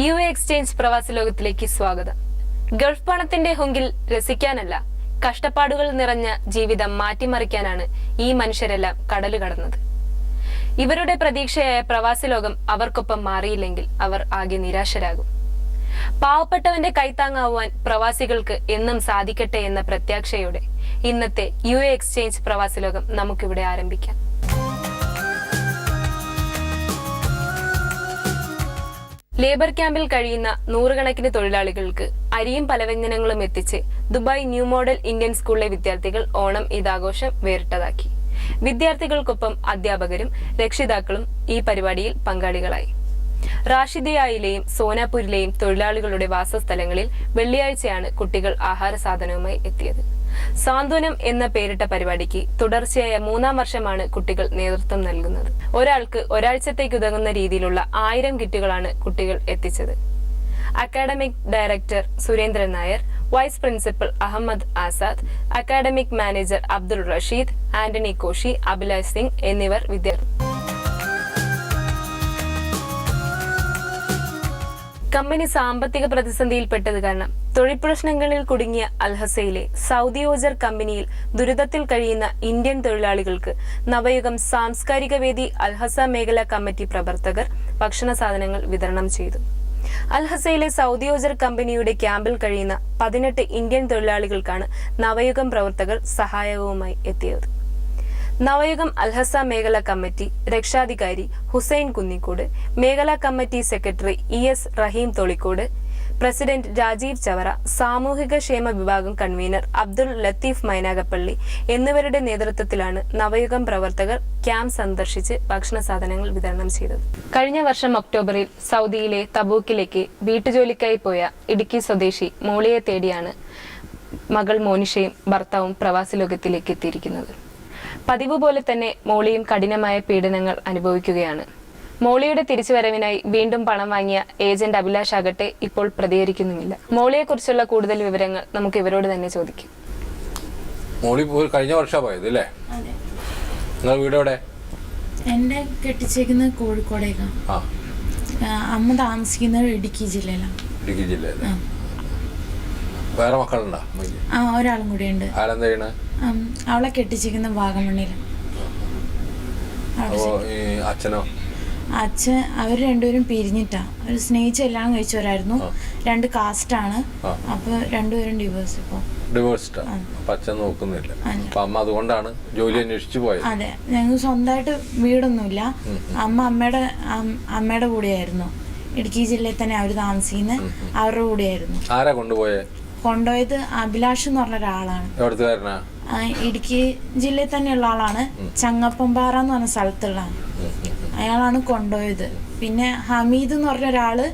U exchange പ്രവാസി ലോകത്തിലേക്ക് സ്വാഗതം. ഗൾഫ് പണത്തിന്റെ ഹുങ്കിൽ രസിക്കാനല്ല, കഷ്ടപ്പാടുകൾ നിറഞ്ഞ ജീവിതം മാറ്റിമറിക്കാനാണ് ഈ മനുഷ്യരെല്ലാം കടല് കടന്നത്. ഇവരുടെ പ്രതീക്ഷയായ പ്രവാസി ലോകം അവർക്കൊപ്പം മാറിയില്ലെങ്കിൽ അവർ ആകെ നിരാശരാകും. പാവപ്പെട്ടവന്റെ കൈത്താങ്ങാവാൻ പ്രവാസികൾക്ക് എന്നും സാധിക്കട്ടെ എന്ന പ്രത്യാശയോടെ ഇന്നത്തെ യു എക്സ്ചേഞ്ച് പ്രവാസി ലോകം നമുക്കിവിടെ ആരംഭിക്കാം. ലേബർ ക്യാമ്പിൽ കഴിയുന്ന നൂറുകണക്കിന് തൊഴിലാളികൾക്ക് അരിയും പലവ്യഞ്ജനങ്ങളും എത്തിച്ച് ദുബായ് ന്യൂ മോഡൽ ഇന്ത്യൻ സ്കൂളിലെ വിദ്യാർത്ഥികൾ ഓണം ഈദാഘോഷം വേറിട്ടതാക്കി. വിദ്യാർത്ഥികൾക്കൊപ്പം അധ്യാപകരും രക്ഷിതാക്കളും ഈ പരിപാടിയിൽ പങ്കാളികളായി. റാഷിദിയയിലെയും സോനാപൂരിലെയും തൊഴിലാളികളുടെ വാസസ്ഥലങ്ങളിൽ വെള്ളിയാഴ്ചയാണ് കുട്ടികൾ ആഹാര സാധനവുമായി എത്തിയത്. സാന്ത്വനം എന്ന പേരിട്ട പരിപാടിക്ക് തുടർച്ചയായ 3-ാം വർഷമാണ് കുട്ടികൾ നേതൃത്വം നൽകുന്നത്. ഒരാൾക്ക് ഒരാഴ്ചത്തേക്ക് ഉതകുന്ന രീതിയിലുള്ള 1000 കിറ്റുകളാണ് കുട്ടികൾ എത്തിച്ചത്. Academic director Surendran Nair, vice principal Ahammed Azad, academic manager Abdul Rasheed, Antony Koshy, Abhilash Singh എന്നിവർ വിദ്യാർത്ഥി. കമ്പനി സാമ്പത്തിക പ്രതിസന്ധിയിൽപ്പെട്ടത് കാരണം തൊഴിൽ പ്രശ്നങ്ങളിൽ കുടുങ്ങിയ അൽഹസയിലെ സൗദി ഓജർ കമ്പനിയിൽ ദുരിതത്തിൽ കഴിയുന്ന ഇന്ത്യൻ തൊഴിലാളികൾക്ക് നവയുഗം സാംസ്കാരിക വേദി അൽഹസ മേഖല കമ്മിറ്റി പ്രവർത്തകർ ഭക്ഷണ സാധനങ്ങൾ വിതരണം ചെയ്തു. അൽഹസയിലെ സൗദി ഓജർ കമ്പനിയുടെ ക്യാമ്പിൽ കഴിയുന്ന 18 ഇന്ത്യൻ തൊഴിലാളികൾക്കാണ് നവയുഗം പ്രവർത്തകർ സഹായവുമായി എത്തിയത്. നവയുഗം അൽഹസ മേഖല കമ്മിറ്റി രക്ഷാധികാരി ഹുസൈൻ കുന്നിക്കോട്, മേഖലാ കമ്മിറ്റി സെക്രട്ടറി ES റഹീം തോളിക്കോട്, പ്രസിഡന്റ് രാജീവ് ചവറ, സാമൂഹിക ക്ഷേമ വിഭാഗം കൺവീനർ അബ്ദുൾ ലത്തീഫ് മൈനാഗപ്പള്ളി എന്നിവരുടെ നേതൃത്വത്തിലാണ് നവയുഗം പ്രവർത്തകർ ക്യാമ്പ് സന്ദർശിച്ച് ഭക്ഷണ സാധനങ്ങൾ വിതരണം ചെയ്തത്. കഴിഞ്ഞ വർഷം ഒക്ടോബറിൽ സൗദിയിലെ തബൂക്കിലേക്ക് വീട്ടുജോലിക്കായി പോയ ഇടുക്കി സ്വദേശി മോളിയെ തേടിയാണ് മകൾ മോനിഷയും ഭർത്താവും പ്രവാസി ലോകത്തിലേക്ക് എത്തിയിരിക്കുന്നത്. പതിവ് പോലെ തന്നെ മോളിയും കഠിനമായ പീഡനങ്ങൾ അനുഭവിക്കുകയാണ്. മോളിയുടെ തിരിച്ചുവരവിനായി വീണ്ടും പണം വാങ്ങിയ ഏജന്റ് അഭിലാഷ് ആകട്ടെ ഇപ്പോൾ പ്രതികരിക്കുന്നുമില്ല. മോളിയെ കുറിച്ചുള്ള കൂടുതൽ വിവരങ്ങൾ നമുക്ക് ഇവരോട് തന്നെ ചോദിക്കും. മോളി കഴിഞ്ഞ വർഷം പോയത് അല്ലേ? നിങ്ങൾ വീട് എവിടെ? എന്റെ കെട്ടിച്ചേക്കുന്നത് കോഴിക്കോടേക്കാണ്. അമ്മ താമസിക്കുന്നത് ഇടുക്കി ജില്ലയിലാണ്. ഇടുക്കി ജില്ലയിൽ വേറെ മക്കളുണ്ടോ? ഒരാളും കൂടി ഉണ്ട്. ആരെന്താ ചെയ്യണേ? അവളെ കെട്ടിച്ചിരിക്കുന്ന വാഗമണ്ണില്. അച്ഛനോ? അച്ഛൻ അവർ രണ്ടുപേരും പിരിഞ്ഞിട്ടാ. അവർ സ്നേഹിച്ച് എല്ലാം കഴിച്ചവരായിരുന്നു. 2 കാസ്റ്റാണ്. അപ്പൊ രണ്ടുപേരും ഡിവോഴ്സ്. അച്ഛൻ നോക്കുന്നില്ല. അമ്മ അതുകൊണ്ടാണ് ജോലി അന്വേഷിച്ചു പോയത്. അതെ, ഞങ്ങൾ സ്വന്തമായിട്ട് വീടൊന്നുമില്ല. അമ്മ അമ്മയുടെ കൂടെയായിരുന്നു. ഇടുക്കി ജില്ലയിൽ തന്നെ അവര് താമസിക്കുന്നത്. അവരുടെ കൂടെയായിരുന്നു. ആരാ കൊണ്ടുപോയത്? അഭിലാഷ് എന്ന് പറഞ്ഞ ഒരാളാണ്. എവിടുത്തുകാരനാ? ഇടുക്കി ജില്ലയിൽ തന്നെയുള്ള ആളാണ്. ചങ്ങപ്പമ്പാറ എന്ന് പറഞ്ഞ സ്ഥലത്തുള്ള അയാളാണ് കൊണ്ടുപോയത്. പിന്നെ ഹമീദ് എന്ന് പറഞ്ഞ ഒരാള്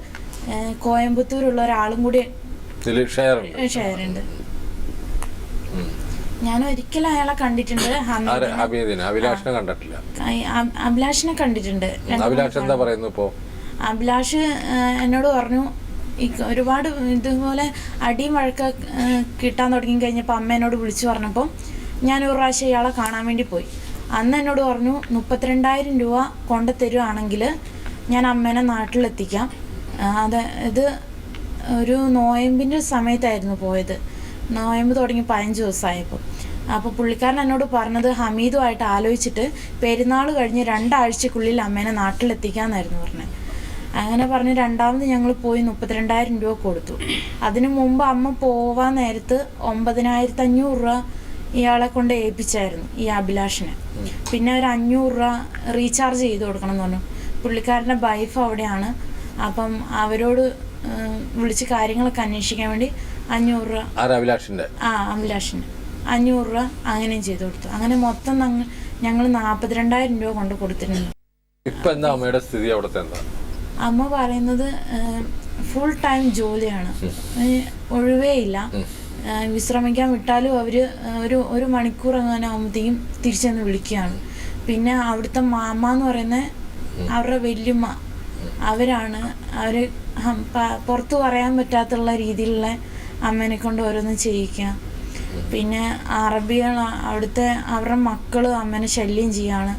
കോയമ്പത്തൂരുള്ള ഒരാളും കൂടി ഷെയറുണ്ട്. ഞാൻ ഒരിക്കലും അയാളെ കണ്ടിട്ടുണ്ട്. അഭിലാഷിനെ കണ്ടിട്ടുണ്ട്. അഭിലാഷ് എന്നോട് പറഞ്ഞു, ഒരുപാട് ഇതുപോലെ അടിയും വഴക്ക കിട്ടാൻ തുടങ്ങി കഴിഞ്ഞപ്പോൾ അമ്മ എന്നോട് വിളിച്ചു പറഞ്ഞപ്പോൾ ഞാൻ ഒരു പ്രാവശ്യം ഇയാളെ കാണാൻ വേണ്ടി പോയി. അന്ന് എന്നോട് പറഞ്ഞു 32,000 രൂപ കൊണ്ട് തരുവാണെങ്കിൽ ഞാൻ അമ്മേനെ നാട്ടിലെത്തിക്കാം. ഇത് ഒരു നോയമ്പിൻ്റെ സമയത്തായിരുന്നു പോയത്. നോയമ്പ് തുടങ്ങി 15 ദിവസമായപ്പോൾ. അപ്പോൾ പുള്ളിക്കാരൻ എന്നോട് പറഞ്ഞത് ഹമീദുമായിട്ട് ആലോചിച്ചിട്ട് പെരുന്നാൾ കഴിഞ്ഞ് 2 ആഴ്ചക്കുള്ളിൽ അമ്മേനെ നാട്ടിലെത്തിക്കാമെന്നായിരുന്നു പറഞ്ഞത്. അങ്ങനെ പറഞ്ഞ് രണ്ടാമത് ഞങ്ങൾ പോയി 32,000 രൂപ കൊടുത്തു. അതിനു മുമ്പ് അമ്മ പോവാൻ നേരത്ത് 9,500 രൂപ ഇയാളെ കൊണ്ട് ഏൽപ്പിച്ചായിരുന്നു, ഈ അഭിലാഷിനെ. പിന്നെ ഒരു 500 രൂപ റീചാർജ് ചെയ്ത് കൊടുക്കണം എന്ന് പറഞ്ഞു. പുള്ളിക്കാരൻ്റെ വൈഫ് അവിടെയാണ്. അപ്പം അവരോട് വിളിച്ച് കാര്യങ്ങളൊക്കെ അന്വേഷിക്കാൻ വേണ്ടി 500 രൂപ അഭിലാഷിന് 500 രൂപ അങ്ങനെയും ചെയ്ത് കൊടുത്തു. അങ്ങനെ മൊത്തം ഞങ്ങൾ 42,000 രൂപ കൊണ്ട് കൊടുത്തിട്ടുണ്ട്. അമ്മ പറയുന്നത് ഫുൾ ടൈം ജോലിയാണ്, ഒഴിവേ ഇല്ല. വിശ്രമിക്കാൻ വിട്ടാലും അവര് ഒരു മണിക്കൂർ അങ്ങനെ ആകുമ്പോഴത്തേക്കും തിരിച്ചെന്ന് വിളിക്കുകയാണ്. പിന്നെ അവിടുത്തെ മാമ എന്ന് പറയുന്ന അവരുടെ വല്യമ്മ, അവര് പുറത്തു പറയാൻ പറ്റാത്തുള്ള രീതിയിലുള്ള അമ്മേനെ കൊണ്ട് ഓരോന്നും ചെയ്യിക്കുക. പിന്നെ അറബികൾ അവിടുത്തെ അവരുടെ മക്കള് അമ്മേനെ ശല്യം ചെയ്യാണ്.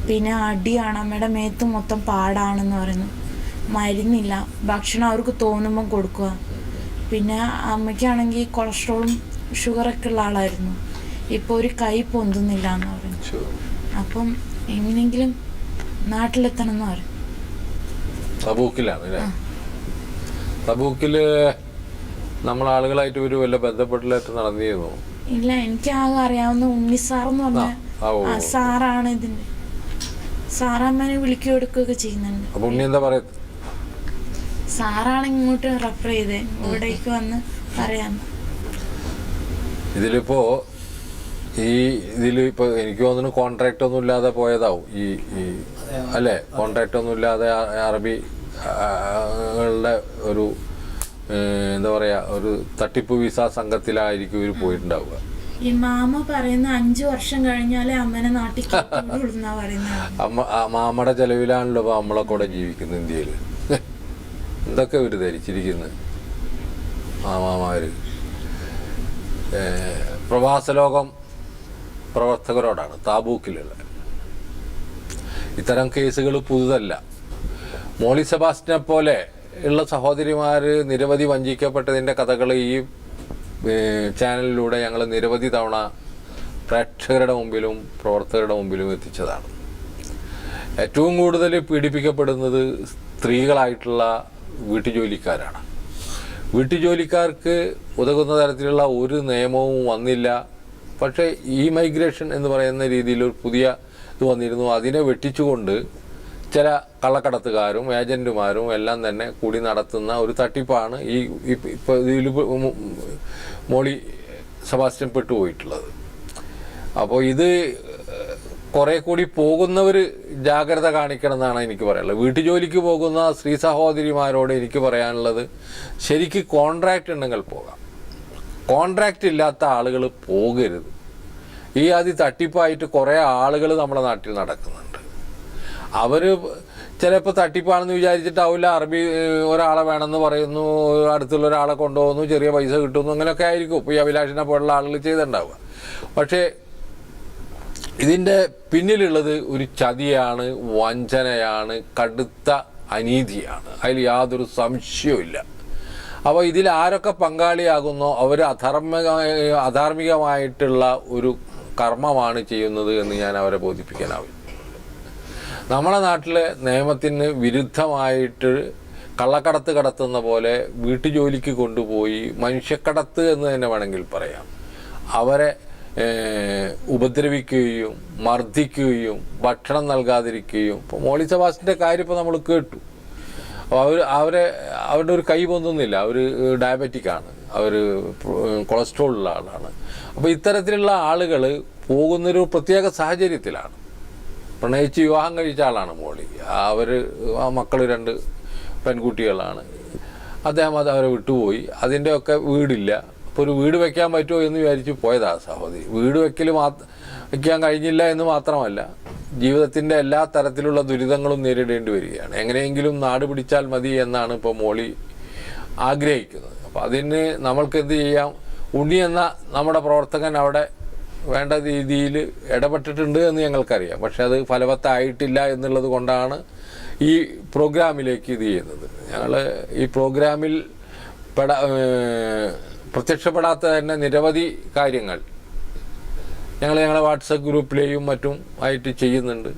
പിന്നെ അടിയാണ്, അമ്മയുടെ മേത്ത് മൊത്തം പാടാണെന്ന് പറയുന്നു. മരുന്നില്ല, ഭക്ഷണം അവർക്ക് തോന്നുമ്പം കൊടുക്കുക. പിന്നെ അമ്മയ്ക്കാണെങ്കിൽ കൊളസ്ട്രോളും ഷുഗറൊക്കെ ഉള്ള ആളായിരുന്നു. ഇപ്പോൾ ഒരു കൈ പൊന്തുന്നില്ല എന്ന് പറഞ്ഞു. അപ്പം എങ്ങനെയെങ്കിലും നാട്ടിലെത്തണം എന്ന് പറഞ്ഞു. തബൂക്കിലാണ് അല്ലേ? തബൂക്കില് നമ്മളാളുകളായിട്ട് ഒരു വല്ല ബന്ധപ്പെട്ടില്ലായിട്ട് നടന്നിരുന്നു? ഇല്ല, എനിക്ക് ആകെ അറിയാവുന്ന ഉണ്ണിസാറെന്ന് പറഞ്ഞ സാറാണ് ഇതിന്റെ. സാറമ്മനെ വിളിക്കുകയോ എടുക്കുകയൊക്കെ ചെയ്യുന്നുണ്ട്. അപ്പൊ ഉണ്ണി എന്താ പറയുന്നത്? സാറാണ് ഇങ്ങോട്ട് റെഫർ ചെയ്തേ, ഇവിടേക്ക് വന്ന് പറയാൻ. ഇതിലിപ്പോ എനിക്ക് തോന്നുന്നു കോൺട്രാക്ട് ഒന്നും ഇല്ലാതെ പോയതാവും ഈ അല്ലേ? കോൺട്രാക്ട് ഒന്നും ഇല്ലാതെ അറബികളുടെ ഒരു എന്താ പറയാ, ഒരു തട്ടിപ്പ് വിസ സംഘത്തിലായിരിക്കും ഇവർ പോയിട്ടുണ്ടാവുക. ഈ മാമ പറയുന്ന 5 വർഷം കഴിഞ്ഞാലേ അമ്മനെ നാട്ടിൽ മാമയുടെ ചെലവിലാണല്ലോ ഇപ്പൊ നമ്മളെ കൂടെ ജീവിക്കുന്നത് ഇന്ത്യയില്. എന്തൊക്കെ ഇവര് ധരിച്ചിരിക്കുന്നത് മാമാര്. പ്രവാസലോകം പ്രവർത്തകരോടാണ് താബൂക്കിലുള്ള. ഇത്തരം കേസുകൾ പുതുതല്ല. മോളി സെബാസ്റ്റിനെ പോലെ ഉള്ള സഹോദരിമാർ നിരവധി വഞ്ചിക്കപ്പെട്ടതിൻ്റെ കഥകൾ ഈ ചാനലിലൂടെ ഞങ്ങൾ നിരവധി തവണ പ്രേക്ഷകരുടെ മുമ്പിലും പ്രവർത്തകരുടെ മുമ്പിലും എത്തിച്ചതാണ്. ഏറ്റവും കൂടുതൽ പീഡിപ്പിക്കപ്പെടുന്നത് സ്ത്രീകളായിട്ടുള്ള വീട്ടുജോലിക്കാരാണ്. വീട്ടുജോലിക്കാർക്ക് ഉതകുന്ന തരത്തിലുള്ള ഒരു നിയമവും വന്നില്ല. പക്ഷേ ഈ മൈഗ്രേഷൻ എന്ന് പറയുന്ന രീതിയിൽ ഒരു പുതിയ ഇത് വന്നിരുന്നു. അതിനെ വെട്ടിച്ചുകൊണ്ട് ചില കള്ളക്കടത്തുകാരും ഏജന്റുമാരും എല്ലാം തന്നെ കൂടി നടത്തുന്ന ഒരു തട്ടിപ്പാണ് ഇപ്പോൾ ഇതിൽ മോളി സെബാസ്റ്റ്യൻ പെട്ടുപോയിട്ടുള്ളത്. അപ്പോൾ ഇത് കുറെ കൂടി പോകുന്നവർ ജാഗ്രത കാണിക്കണം എന്നാണ് എനിക്ക് പറയാനുള്ളത്. വീട്ടുജോലിക്ക് പോകുന്ന സ്ത്രീ സഹോദരിമാരോട് എനിക്ക് പറയാനുള്ളത്, ശരിക്ക് കോൺട്രാക്റ്റ് ഉണ്ടെങ്കിൽ പോകാം. കോൺട്രാക്റ്റ് ഇല്ലാത്ത ആളുകൾ പോകരുത്. ഈ തട്ടിപ്പായിട്ട് കുറേ ആളുകൾ നമ്മുടെ നാട്ടിൽ നടക്കുന്നുണ്ട്. അവർ ചിലപ്പോൾ തട്ടിപ്പാണെന്ന് വിചാരിച്ചിട്ടാവില്ല, അറബി ഒരാളെ വേണമെന്ന് പറയുന്നു, അടുത്തുള്ള ഒരാളെ കൊണ്ടുപോകുന്നു, ചെറിയ പൈസ കിട്ടുന്നു, അങ്ങനെയൊക്കെ ആയിരിക്കും ഇപ്പോൾ ഈ അഭിലാഷിനെ പോലുള്ള ആളുകൾ ചെയ്തിട്ടുണ്ടാവുക. പക്ഷേ ഇതിൻ്റെ പിന്നിലുള്ളത് ഒരു ചതിയാണ്, വഞ്ചനയാണ്, കടുത്ത അനീതിയാണ്. അതിൽ യാതൊരു സംശയവുമില്ല. അപ്പോൾ ഇതിൽ ആരൊക്കെ പങ്കാളിയാകുന്നോ അവർ അധാർമികമായിട്ടുള്ള ഒരു കർമ്മമാണ് ചെയ്യുന്നത് എന്ന് ഞാൻ അവരെ ബോധിപ്പിക്കാനാവും. നമ്മുടെ നാട്ടിലെ നിയമത്തിന് വിരുദ്ധമായിട്ട് കള്ളക്കടത്ത് കടത്തുന്ന പോലെ വീട്ടുജോലിക്ക് കൊണ്ടുപോയി മനുഷ്യക്കടത്ത് എന്ന് തന്നെ വേണമെങ്കിൽ പറയാം, അവരെ ഉപദ്രവിക്കുകയും മർദ്ദിക്കുകയും ഭക്ഷണം നൽകാതിരിക്കുകയും. ഇപ്പോൾ മോളി സെബാസ്റ്റിൻ്റെ കാര്യം ഇപ്പോൾ നമ്മൾ കേട്ടു. അപ്പോൾ അവരുടെ ഒരു കൈ പൊന്തുന്നില്ല, അവർ ഡയബറ്റിക്കാണ്, അവർ കൊളസ്ട്രോൾ ഉള്ള ആളാണ്. അപ്പോൾ ഇത്തരത്തിലുള്ള ആളുകൾ പോകുന്നൊരു പ്രത്യേക സാഹചര്യത്തിലാണ്. പ്രണയിച്ച് വിവാഹം കഴിച്ച ആളാണ് മോളി. മക്കൾ 2 പെൺകുട്ടികളാണ്. അദ്ദേഹം അവരെ വിട്ടുപോയി. അതിൻ്റെയൊക്കെ വീടില്ല. അപ്പോൾ ഒരു വീട് വെക്കാൻ പറ്റുമോ എന്ന് വിചാരിച്ച് പോയതാണ് സഹോദരി. വീട് വയ്ക്കാൻ കഴിഞ്ഞില്ല എന്ന് മാത്രമല്ല, ജീവിതത്തിൻ്റെ എല്ലാ തരത്തിലുള്ള ദുരിതങ്ങളും നേരിടേണ്ടി വരികയാണ്. എങ്ങനെയെങ്കിലും നാട് പിടിച്ചാൽ മതി എന്നാണ് ഇപ്പോൾ മോളി ആഗ്രഹിക്കുന്നത്. അപ്പോൾ അതിന് നമ്മൾക്ക് എന്ത് ചെയ്യാം? ഉണ്ണി എന്ന നമ്മുടെ പ്രവർത്തകൻ അവിടെ വേണ്ട രീതിയിൽ ഇടപെട്ടിട്ടുണ്ട് എന്ന് ഞങ്ങൾക്കറിയാം. പക്ഷെ അത് ഫലവത്തായിട്ടില്ല എന്നുള്ളത് കൊണ്ടാണ് ഈ പ്രോഗ്രാമിലേക്ക് ഇത് ചെയ്യുന്നത്. ഞങ്ങൾ ഈ പ്രോഗ്രാമിൽ പ്രത്യക്ഷപ്പെടാത്ത തന്നെ നിരവധി കാര്യങ്ങൾ ഞങ്ങളുടെ വാട്സപ്പ് ഗ്രൂപ്പിലെയും മറ്റും ആയിട്ട് ചെയ്യുന്നുണ്ട്.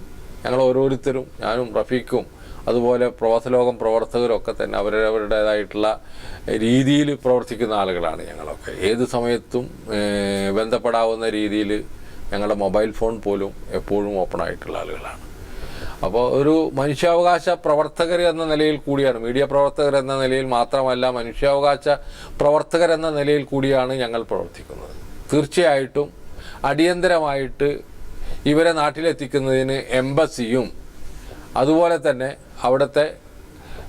ഞങ്ങൾ ഓരോരുത്തരും, ഞാനും റഫീഖും അതുപോലെ പ്രവാസലോകം പ്രവർത്തകരൊക്കെ തന്നെ അവരവരുടേതായിട്ടുള്ള രീതിയിൽ പ്രവർത്തിക്കുന്ന ആളുകളാണ് ഞങ്ങളൊക്കെ. ഏത് സമയത്തും ബന്ധപ്പെടാവുന്ന രീതിയിൽ ഞങ്ങളുടെ മൊബൈൽ ഫോൺ പോലും എപ്പോഴും ഓപ്പൺ ആയിട്ടുള്ള ആളുകളാണ്. അപ്പോൾ ഒരു മനുഷ്യാവകാശ പ്രവർത്തകർ എന്ന നിലയിൽ കൂടിയാണ്, മീഡിയ പ്രവർത്തകർ എന്ന നിലയിൽ മാത്രമല്ല, മനുഷ്യാവകാശ പ്രവർത്തകർ എന്ന നിലയിൽ കൂടിയാണ് ഞങ്ങൾ പ്രവർത്തിക്കുന്നത്. തീർച്ചയായിട്ടും അടിയന്തരമായിട്ട് ഇവരെ നാട്ടിലെത്തിക്കുന്നതിന് എംബസിയും അതുപോലെ തന്നെ അവിടുത്തെ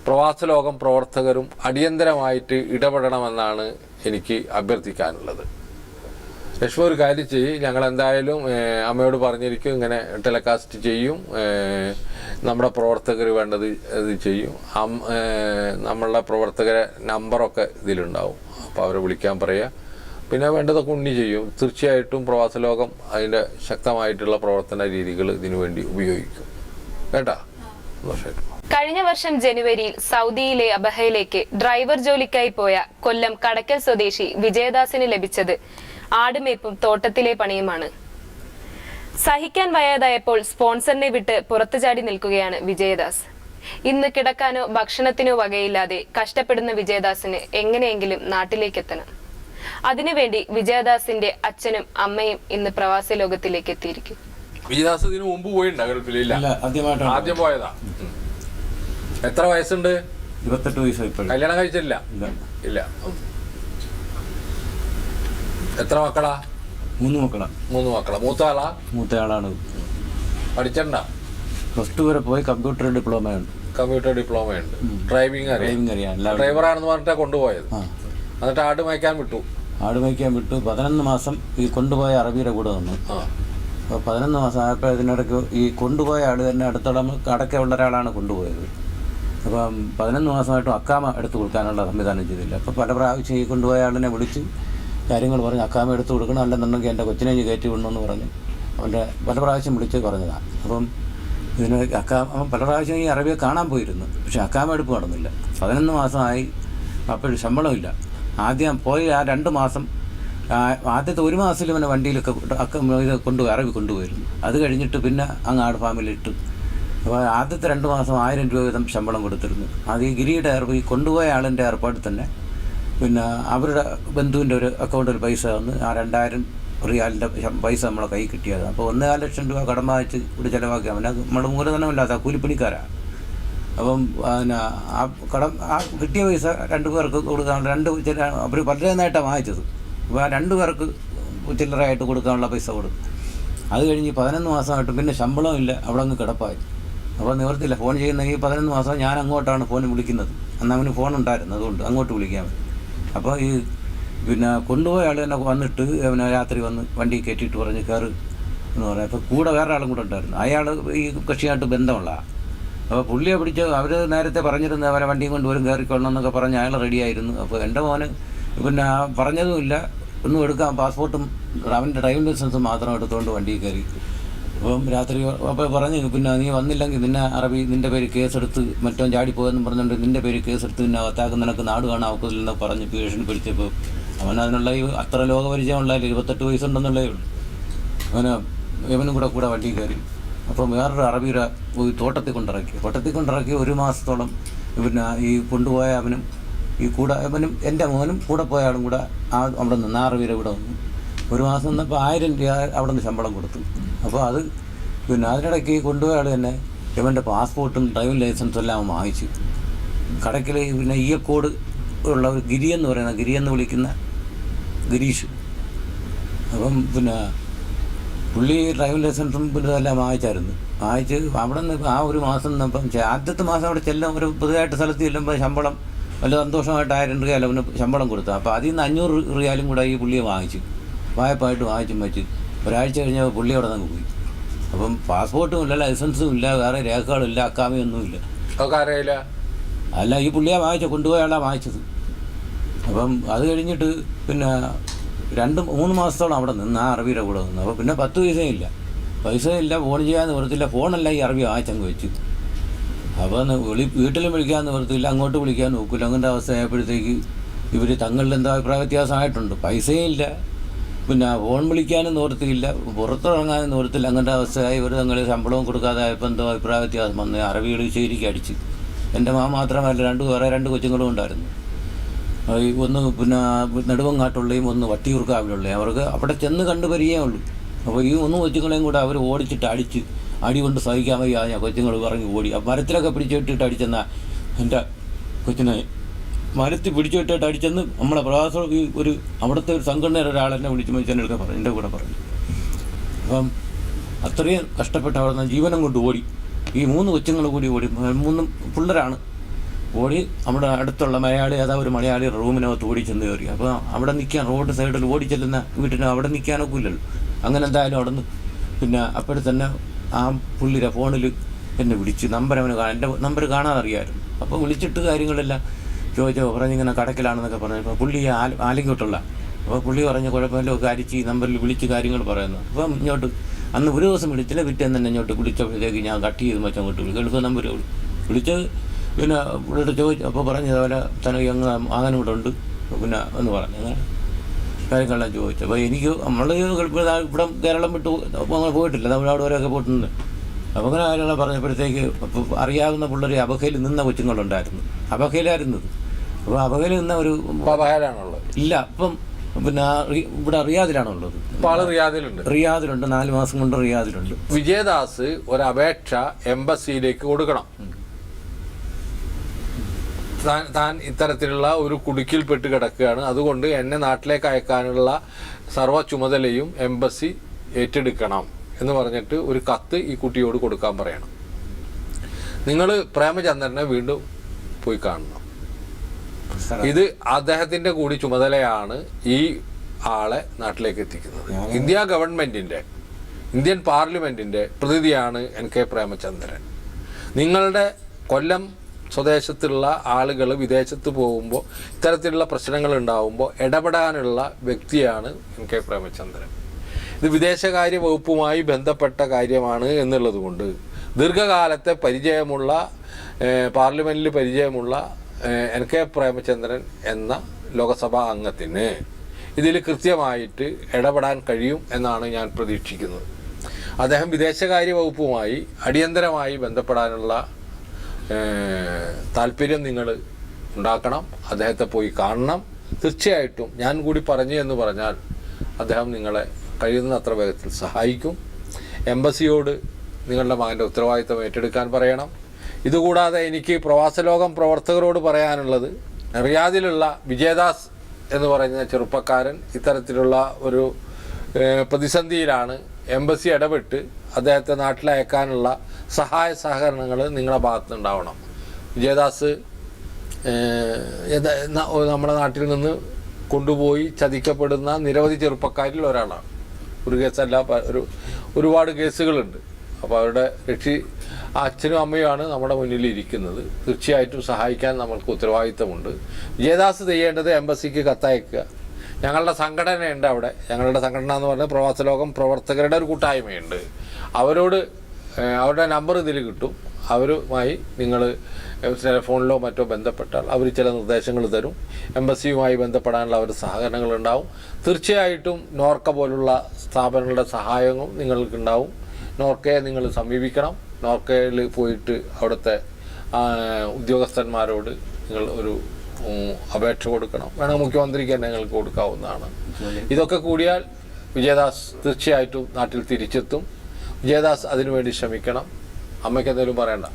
പ്രവാസലോകം പ്രവർത്തകരും അടിയന്തരമായിട്ട് ഇടപെടണമെന്നാണ് എനിക്ക് അഭ്യർത്ഥിക്കാനുള്ളത്. രശ്മി ഒരു കാര്യം ചെയ്യും, ഞങ്ങൾ എന്തായാലും അമ്മയോട് പറഞ്ഞിരിക്കും, ഇങ്ങനെ ടെലികാസ്റ്റ് ചെയ്യും, നമ്മുടെ പ്രവർത്തകർ വേണ്ടത് ഇത് ചെയ്യും. നമ്മളുടെ പ്രവർത്തകരെ നമ്പറൊക്കെ ഇതിലുണ്ടാവും, അപ്പോൾ അവരെ വിളിക്കാൻ പറയുക. പിന്നെ വേണ്ടതൊക്കെ ഉണ്ണി ചെയ്യും. തീർച്ചയായിട്ടും പ്രവാസലോകം അതിൻ്റെ ശക്തമായിട്ടുള്ള പ്രവർത്തന രീതികൾ ഇതിനു വേണ്ടി ഉപയോഗിക്കും. കേട്ടാ? സന്തോഷമായിട്ട്. കഴിഞ്ഞ വർഷം ജനുവരിയിൽ സൗദിയിലെ അബഹയിലേക്ക് ഡ്രൈവർ ജോലിക്കായി പോയ കൊല്ലം കടക്കൽ സ്വദേശി വിജയദാസിന് ലഭിച്ചത് ആടുമേപ്പും തോട്ടത്തിലെ പണിയുമാണ്. സഹിക്കാൻ വയ്യാതായപ്പോൾ സ്പോൺസറിനെ വിട്ട് പുറത്തു ചാടി നിൽക്കുകയാണ് വിജയദാസ്. ഇന്ന് കിടക്കാനോ ഭക്ഷണത്തിനോ വകയില്ലാതെ കഷ്ടപ്പെടുന്ന വിജയദാസിന് എങ്ങനെയെങ്കിലും നാട്ടിലേക്കെത്തണം. അതിനുവേണ്ടി വിജയദാസിന്റെ അച്ഛനും അമ്മയും ഇന്ന് പ്രവാസി ലോകത്തിലേക്ക് എത്തിയിരിക്കും. വിജയദാസ് ഇതിനു മുമ്പ് പോയിട്ടുണ്ട് ഗൾഫിലില്ല? ആദ്യം പോയതാ. എത്ര വയസ്സുണ്ട്? 28 വയസ്സായി. കല്യാണം കഴിച്ചില്ല? ഇല്ല. എത്ര മക്കളാ? 3 മക്കളാ. 3 മക്കളാ. മൂത്തയാളാണ്. പഠിച്ചിട്ടുണ്ടോ? +2 വരെ പോയി. കമ്പ്യൂട്ടർ ഡിപ്ലോമ ഉണ്ട്. ഡ്രൈവിംഗ് അറിയാം. ഡ്രൈവറാണെന്ന് പറഞ്ഞിട്ടാ കൊണ്ടുപോയത്. എന്നിട്ട് ആട് മേയ്ക്കാൻ വിട്ടു. 11 മാസം ഈ കൊണ്ടുപോയ അറബിയുടെ കൂടെ വന്നു. അപ്പോൾ 11 മാസം ആയപ്പോൾ ഇതിനിടയ്ക്ക് ഈ കൊണ്ടുപോയ ആൾ തന്നെ അടുത്തുള്ള അടക്കമുള്ള ഒരാളാണ് കൊണ്ടുപോയത്. അപ്പം 11 മാസമായിട്ടും അക്കാമ എടുത്തു കൊടുക്കാനുള്ള സംവിധാനം ചെയ്തില്ല. അപ്പോൾ പല പ്രാവശ്യം ഈ കൊണ്ടുപോയ ആളിനെ വിളിച്ച് കാര്യങ്ങൾ പറഞ്ഞ് അക്കാമ എടുത്തു കൊടുക്കണം, അല്ലെന്നുണ്ടെങ്കിൽ എൻ്റെ കൊച്ചിനെ കയറ്റി വിടണമെന്ന് പറഞ്ഞ് അവൻ്റെ പല പ്രാവശ്യം വിളിച്ച് പറഞ്ഞതാണ്. അപ്പം ഇതിന് പല പ്രാവശ്യം ഈ അറബിയെ കാണാൻ പോയിരുന്നു. പക്ഷേ അക്കാമ എടുപ്പ് നടന്നില്ല. 11 മാസമായി. അപ്പോഴും ശമ്പളമില്ല. ആദ്യം പോയി ആ 2 മാസം, ആദ്യത്തെ 1 മാസത്തിൽ പിന്നെ വണ്ടിയിലൊക്കെ ഇത് അറബി കൊണ്ടുപോയിരുന്നു. അത് കഴിഞ്ഞിട്ട് പിന്നെ അങ്ങ് ആട് ഫാമിലിട്ട്. അപ്പോൾ ആദ്യത്തെ 2 മാസം 1000 രൂപ വീതം ശമ്പളം കൊടുത്തിരുന്നു. അത് ഈ ഗിരിയുടെ ഈ കൊണ്ടുപോയ ആളിൻ്റെ ഏർപ്പാടിൽ തന്നെ പിന്നെ അവരുടെ ബന്ധുവിൻ്റെ ഒരു അക്കൗണ്ടിൽ പൈസ വന്ന് ആ 2000 റിയാലിൻ്റെ പൈസ നമ്മളെ കൈ കിട്ടിയത്. അപ്പോൾ 1.5 ലക്ഷം രൂപ കടം വാങ്ങിച്ച് ഇവിടെ ചിലവാക്കി. അവനെ നമ്മുടെ മൂലധനമില്ലാത്ത കൂലിപ്പണിക്കാരാണ്. അപ്പം പിന്നെ ആ കിട്ടിയ പൈസ 2 പേർക്ക് കൊടുക്കാനുള്ള അവർ വളരെ നേട്ടം വാങ്ങിച്ചത്. അപ്പോൾ ആ 2 പേർക്ക് ചില്ലറയായിട്ട് കൊടുക്കാനുള്ള പൈസ കൊടുക്കും. അത് കഴിഞ്ഞ് 11 മാസമായിട്ട് പിന്നെ ശമ്പളമില്ല. അവിടെ അങ്ങ് കിടപ്പായി. അപ്പോൾ നിവർത്തില്ല. ഫോൺ ചെയ്യുന്ന ഈ 11 മാസം ഞാൻ അങ്ങോട്ടാണ് ഫോൺ വിളിക്കുന്നത്. അന്ന് അവന് ഫോൺ ഉണ്ടായിരുന്നു, അതുകൊണ്ട് അങ്ങോട്ട് വിളിക്കാൻ. അപ്പോൾ ഈ പിന്നെ കൊണ്ടുപോയ ആൾ തന്നെ വന്നിട്ട് അവനെ രാത്രി വന്ന് വണ്ടി കയറ്റിയിട്ട് പറഞ്ഞ് കയറ് എന്ന് പറയാം. അപ്പോൾ കൂടെ വേറെ ആളും കൂടെ ഉണ്ടായിരുന്നു. അയാൾ ഈ കക്ഷിയായിട്ട് ബന്ധമുള്ള. അപ്പോൾ പുള്ളിയെ പിടിച്ച് അവർ നേരത്തെ പറഞ്ഞിരുന്നു അവരെ വണ്ടിയും കൊണ്ടുവരും കയറിക്കൊള്ളണം എന്നൊക്കെ പറഞ്ഞ് അയാൾ റെഡിയായിരുന്നു. അപ്പോൾ എൻ്റെ മോന് പിന്നെ പറഞ്ഞതുമില്ല, ഒന്നും എടുക്കാൻ പാസ്പോർട്ടും അവൻ്റെ ഡ്രൈവിംഗ് ലൈസൻസും മാത്രം എടുത്തുകൊണ്ട് വണ്ടിയിൽ കയറി. അപ്പം രാത്രി അപ്പോൾ പറഞ്ഞു, പിന്നെ നീ വന്നില്ലെങ്കിൽ നിൻ്റെ പേര് കേസെടുത്ത് മറ്റോ ചാടിപ്പോയെന്നും പറഞ്ഞുകൊണ്ട് നിൻ്റെ പേര് കേസെടുത്ത് പിന്നെ അകത്താക്കും, നിനക്ക് നാട് കാണാൻ ഒക്കത്തില്ലെന്നൊക്കെ പറഞ്ഞ് ഭീഷണിപ്പെടുത്തിയപ്പോൾ അവൻ അതിനുള്ള ഈ അത്ര ലോകപരിചയമുള്ള 28 വയസ്സുണ്ടെന്നുള്ളേ ഉള്ളൂ. ഇവനും കൂടെ വണ്ടി കയറി. അപ്പം വേറൊരു അറബിയുടെ തോട്ടത്തിൽ കൊണ്ടിറക്കി 1 മാസത്തോളം പിന്നെ ഈ കൊണ്ടുപോയ അവനും ഈ അവനും എൻ്റെ മോനും കൂടെ പോയ ആളും കൂടെ അവിടെ നിന്ന് അറബിയുടെ കൂടെ വന്നു. 1 മാസം നിന്നപ്പോൾ 1000 രൂപ അവിടെ നിന്ന് ശമ്പളം കൊടുത്തു. അപ്പോൾ അത് പിന്നെ അതിനിടയ്ക്ക് കൊണ്ടുപോയ ആൾ തന്നെ ഇവൻ്റെ പാസ്പോർട്ടും ഡ്രൈവിംഗ് ലൈസൻസും എല്ലാം വാങ്ങിച്ചു. കടയ്ക്കൽ പിന്നെ ഈയക്കോട് ഉള്ള ഒരു ഗിരിയെന്ന് വിളിക്കുന്ന ഗിരീഷ്. അപ്പം പിന്നെ പുള്ളി ഡ്രൈവിംഗ് ലൈസൻസും പിന്നെ എല്ലാം വാങ്ങിച്ചായിരുന്നു. വാങ്ങിച്ച് അവിടെ നിന്ന് ആ 1 മാസം നിന്നപ്പം ആദ്യത്തെ മാസം അവിടെ ഒരു പുതുതായിട്ട് സ്ഥലത്ത് ചെല്ലുമ്പോൾ ശമ്പളം വല്ല സന്തോഷമായിട്ട് 1000 രൂപ അവന് ശമ്പളം കൊടുത്തു. അപ്പോൾ അതിൽ നിന്ന് 500 റിയാലും കൂടെ ഈ പുള്ളിയെ വാങ്ങിച്ചു. വായ്പായിട്ട് വെച്ച് ഒരാഴ്ച കഴിഞ്ഞപ്പോൾ പുള്ളി അവിടെ നിന്ന് പോയി. അപ്പം പാസ്പോർട്ടും ഇല്ല, ലൈസൻസും ഇല്ല, വേറെ രേഖകളില്ല, അക്കാമയൊന്നുമില്ല. അല്ല, ഈ പുള്ളിയെ കൊണ്ടുപോയ ആളാണ് വാങ്ങിച്ചത്. അപ്പം അത് കഴിഞ്ഞിട്ട് പിന്നെ 2-3 മാസത്തോളം അവിടെ നിന്ന് ആ അറബിയുടെ കൂടെ നിന്ന്. അപ്പോൾ പിന്നെ 10 പൈസയില്ല, ഫോൺ ചെയ്യാൻ നിവൃത്തില്ല. ഫോണല്ല ഈ അറബി വാങ്ങിച്ചങ്ങ് വെച്ചു. അപ്പോൾ വീട്ടിലും വിളിക്കാൻ നിവൃത്തിയില്ല, അങ്ങോട്ട് വിളിക്കാൻ നോക്കില്ല. അങ്ങനത്തെ അവസ്ഥയായപ്പോഴത്തേക്ക് ഇവർ തങ്ങളിൽ എന്തോ അഭിപ്രായ വ്യത്യാസമായിട്ടുണ്ട്. പൈസയില്ല, പിന്നെ ഫോൺ വിളിക്കാനും നിവൃത്തിയില്ല, പുറത്തിറങ്ങാനും നിവൃത്തില്ല. അങ്ങനത്തെ അവസ്ഥയായി ഇവർ തങ്ങൾ ശമ്പളവും കൊടുക്കാതായപ്പോൾ എന്തോ അഭിപ്രായ വ്യത്യാസം വന്ന് അറബികൾ ശരിക്കും അടിച്ച്. എൻ്റെ മാത്രമല്ല, 2 കൊച്ചുങ്ങളും ഉണ്ടായിരുന്നു. ഒന്ന് പിന്നെ നെടുവങ്ങാട്ടുള്ളയും ഒന്ന് വട്ടിയൂർക്കാവിലുള്ളയും. അവർക്ക് അവിടെ ചെന്ന് കണ്ടു പരിചയമുള്ളൂ. അപ്പോൾ ഈ 3 കൊച്ചുങ്ങളെയും കൂടെ അവർ ഓടിച്ചിട്ട് അടി കൊണ്ട് സഹിക്കാൻ വയ്യാതെ കൊച്ചുങ്ങൾ ഇറങ്ങി ഓടി. മരത്തിലൊക്കെ പിടിച്ചിട്ടിട്ട് അടിച്ചെന്ന എൻ്റെ കൊച്ചിനെ മരത്തിൽ പിടിച്ചിട്ടിട്ട് അടിച്ചെന്ന് നമ്മളെ പ്രവാസം ഒരു അവിടുത്തെ ഒരു സംഘടനയുടെ ഒരാളെന്നെ വിളിച്ച് മനുഷ്യനെടുക്കാൻ പറഞ്ഞു, എൻ്റെ കൂടെ പറഞ്ഞു. അപ്പം അത്രയും കഷ്ടപ്പെട്ട് അവിടെ നിന്ന് ജീവനം കൊണ്ട് ഓടി. ഈ 3 കൊച്ചുങ്ങൾ കൂടി ഓടി. 3 പിള്ളേരാണ്. ഓടി നമ്മുടെ അടുത്തുള്ള ഒരു മലയാളി റൂമിനകത്ത് ഓടി ചെന്ന് കയറി. അപ്പോൾ അവിടെ നിൽക്കാൻ റോഡ് സൈഡിൽ ഓടി ചെല്ലുന്ന വീട്ടിന് അവിടെ നിൽക്കാനൊക്കെ ഇല്ലല്ലോ. അങ്ങനെ എന്തായാലും അവിടെ നിന്ന് പിന്നെ അപ്പോഴെ തന്നെ ആ പുള്ളിയുടെ ഫോണിൽ എന്നെ വിളിച്ച് എൻ്റെ നമ്പർ കാണാനറിയാമായിരുന്നു. അപ്പോൾ വിളിച്ചിട്ട് കാര്യങ്ങളെല്ലാം പറഞ്ഞിങ്ങനെ കടക്കിലാണെന്നൊക്കെ പറഞ്ഞപ്പോൾ പുള്ളി ആലിങ്കോട്ടുള്ള. അപ്പോൾ പുള്ളി പറഞ്ഞ കുഴപ്പമില്ല, അരിച്ച് നമ്പറിൽ വിളിച്ച് കാര്യങ്ങൾ പറയുന്നു. അപ്പം ഇങ്ങോട്ട് അന്ന് ഒരു ദിവസം വിളിച്ചില്ല, പിറ്റേന്ന് തന്നെ ഇങ്ങോട്ട് വിളിച്ചപ്പോഴത്തേക്ക് ഞാൻ കട്ട് ചെയ്ത് അങ്ങോട്ട് വിളിക്കും. ഗൾഫ് നമ്പർ വിളിച്ചത് പിന്നെ ഇവിടെ ചോദിച്ചു. അപ്പോൾ പറഞ്ഞു അതുപോലെ തനിക്ക് അങ്ങ് ആകാൻ ഇവിടെ ഉണ്ട് പിന്നെ എന്ന് പറഞ്ഞു. അങ്ങനെ കാര്യങ്ങളെല്ലാം ചോദിച്ചു. അപ്പോൾ എനിക്ക് നമ്മൾ ഇവിടെ കേരളം വിട്ട് അങ്ങനെ പോയിട്ടില്ല, തമിഴ്നാട് വരെയൊക്കെ പോയിട്ടുണ്ട്. അപ്പോൾ അങ്ങനെ കാര്യങ്ങൾ പറഞ്ഞപ്പോഴത്തേക്ക് അപ്പോൾ അറിയാവുന്ന പിള്ളേർ അബഹയിൽ നിന്ന കൊച്ചുങ്ങളുണ്ടായിരുന്നു. അബഹയിലായിരുന്നത്. അപ്പോൾ അബഹയിൽ നിന്ന ഒരു ഇല്ല അപ്പം പിന്നെ ഇവിടെ റിയാദിലാണുള്ളത്. റിയാദിലുണ്ട്, 4 മാസം കൊണ്ട് റിയാദിലുണ്ട്. വിജയദാസ് ഒരു അപേക്ഷ എംബസിയിലേക്ക് കൊടുക്കണം. താൻ ഇത്തരത്തിലുള്ള ഒരു കുടുക്കിൽപ്പെട്ട് കിടക്കുകയാണ്, അതുകൊണ്ട് എന്നെ നാട്ടിലേക്ക് അയക്കാനുള്ള സർവ്വ ചുമതലയും എംബസി ഏറ്റെടുക്കണം എന്ന് പറഞ്ഞിട്ട് ഒരു കത്ത് ഈ കുട്ടിയോട് കൊടുക്കാൻ പറയണം. നിങ്ങൾ പ്രേമചന്ദ്രനെ വീണ്ടും പോയി കാണണം. ഇത് അദ്ദേഹത്തിന്റെ കൂടി ചുമതലയാണ് ഈ ആളെ നാട്ടിലേക്ക് എത്തിക്കുന്നത്. ഇന്ത്യ ഗവൺമെന്റിന്റെ, ഇന്ത്യൻ പാർലമെന്റിന്റെ പ്രതിനിധിയാണ് NK പ്രേമചന്ദ്രൻ. നിങ്ങളുടെ കൊല്ലം സ്വദേശത്തുള്ള ആളുകൾ വിദേശത്ത് പോകുമ്പോൾ ഇത്തരത്തിലുള്ള പ്രശ്നങ്ങൾ ഉണ്ടാകുമ്പോൾ ഇടപെടാനുള്ള വ്യക്തിയാണ് NK പ്രേമചന്ദ്രൻ. ഇത് വിദേശകാര്യ വകുപ്പുമായി ബന്ധപ്പെട്ട കാര്യമാണ് എന്നുള്ളത് കൊണ്ട് ദീർഘകാലത്തെ പരിചയമുള്ള, പാർലമെന്റിൽ പരിചയമുള്ള NK പ്രേമചന്ദ്രൻ എന്ന ലോകസഭാ അംഗത്തിന് ഇതിൽ കൃത്യമായിട്ട് ഇടപെടാൻ കഴിയും എന്നാണ് ഞാൻ പ്രതീക്ഷിക്കുന്നത്. അദ്ദേഹം വിദേശകാര്യ വകുപ്പുമായി അടിയന്തരമായി ബന്ധപ്പെടാനുള്ള താല്പര്യം നിങ്ങൾ ഉണ്ടാക്കണം. അദ്ദേഹത്തെ പോയി കാണണം. തീർച്ചയായിട്ടും ഞാൻ കൂടി പറഞ്ഞു എന്ന് പറഞ്ഞാൽ അദ്ദേഹം നിങ്ങളെ കഴിയുന്നത്ര വേഗത്തിൽ സഹായിക്കും. എംബസിയോട് നിങ്ങളുടെ മകൻ്റെ ഉത്തരവാദിത്തം ഏറ്റെടുക്കാൻ പറയണം. ഇതുകൂടാതെ എനിക്ക് പ്രവാസലോകം പ്രവർത്തകരോട് പറയാനുള്ളത്, റിയാദിലുള്ള വിജയദാസ് എന്ന് പറയുന്ന ചെറുപ്പക്കാരൻ ഇത്തരത്തിലുള്ള ഒരു പ്രതിസന്ധിയിലാണ്. എംബസി ഇടപെട്ട് അദ്ദേഹത്തെ നാട്ടിലയക്കാനുള്ള സഹായ സഹകരണങ്ങൾ നിങ്ങളുടെ ഭാഗത്തുനിന്നുണ്ടാവണം. വിജയദാസ് നമ്മുടെ നാട്ടിൽ നിന്ന് കൊണ്ടുപോയി ചതിക്കപ്പെടുന്ന നിരവധി ചെറുപ്പക്കാരിൽ ഒരാളാണ്. ഒരു കേസല്ല, ഒരുപാട് കേസുകളുണ്ട്. അപ്പോൾ അവരുടെ അച്ഛനും അമ്മയുമാണ് നമ്മുടെ മുന്നിൽ ഇരിക്കുന്നത്. തീർച്ചയായിട്ടും സഹായിക്കാൻ നമ്മൾക്ക് ഉത്തരവാദിത്തമുണ്ട്. വിജയദാസ് ചെയ്യേണ്ടത് എംബസിക്ക് കത്തയക്കുക. ഞങ്ങളുടെ സംഘടനയുണ്ട് അവിടെ. ഞങ്ങളുടെ സംഘടന എന്ന് പറഞ്ഞാൽ പ്രവാസലോകം പ്രവർത്തകരുടെ ഒരു കൂട്ടായ്മയുണ്ട്. അവരോട് അവരുടെ നമ്പർ ഇതിൽ കിട്ടും. അവരുമായി നിങ്ങൾ ടെലിഫോണിലോ മറ്റോ ബന്ധപ്പെട്ടാൽ അവർ ചില നിർദ്ദേശങ്ങൾ തരും. എംബസിയുമായി ബന്ധപ്പെടാനുള്ള അവർ സഹകരണങ്ങളുണ്ടാവും. തീർച്ചയായിട്ടും നോർക്ക പോലുള്ള സ്ഥാപനങ്ങളുടെ സഹായവും നിങ്ങൾക്കുണ്ടാവും. നോർക്കയെ നിങ്ങൾ സമീപിക്കണം. നോർക്കയിൽ പോയിട്ട് അവിടുത്തെ ഉദ്യോഗസ്ഥന്മാരോട് നിങ്ങൾ ഒരു അപേക്ഷ കൊടുക്കണം. വേണമെങ്കിൽ മുഖ്യമന്ത്രിക്ക് തന്നെ നിങ്ങൾക്ക് കൊടുക്കാവുന്നതാണ്. ഇതൊക്കെ കൂടിയാൽ വിജയദാസ് തീർച്ചയായിട്ടും നാട്ടിൽ തിരിച്ചെത്തും. വിജയദാസ് അതിനുവേണ്ടി ശ്രമിക്കണം. അമ്മയ്ക്ക് എന്തെങ്കിലും പറയണ്ട?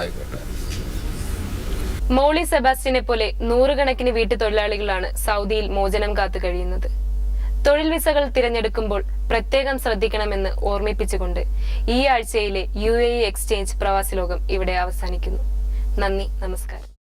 ആയിക്കോട്ടെ. മോളി സെബാസ്റ്റ്യനെ പോലെ നൂറുകണക്കിന് വീട്ടുതൊഴിലാളികളാണ് സൗദിയിൽ മോചനം കാത്തു കഴിയുന്നത്. തൊഴിൽ വിസകൾ തിരഞ്ഞെടുക്കുമ്പോൾ പ്രത്യേകം ശ്രദ്ധിക്കണമെന്ന് ഓർമ്മിപ്പിച്ചുകൊണ്ട് ഈ ആഴ്ചയിലെ UAE എക്സ്ചേഞ്ച് പ്രവാസി ലോകം ഇവിടെ അവസാനിക്കുന്നു. നന്ദി, നമസ്കാരം.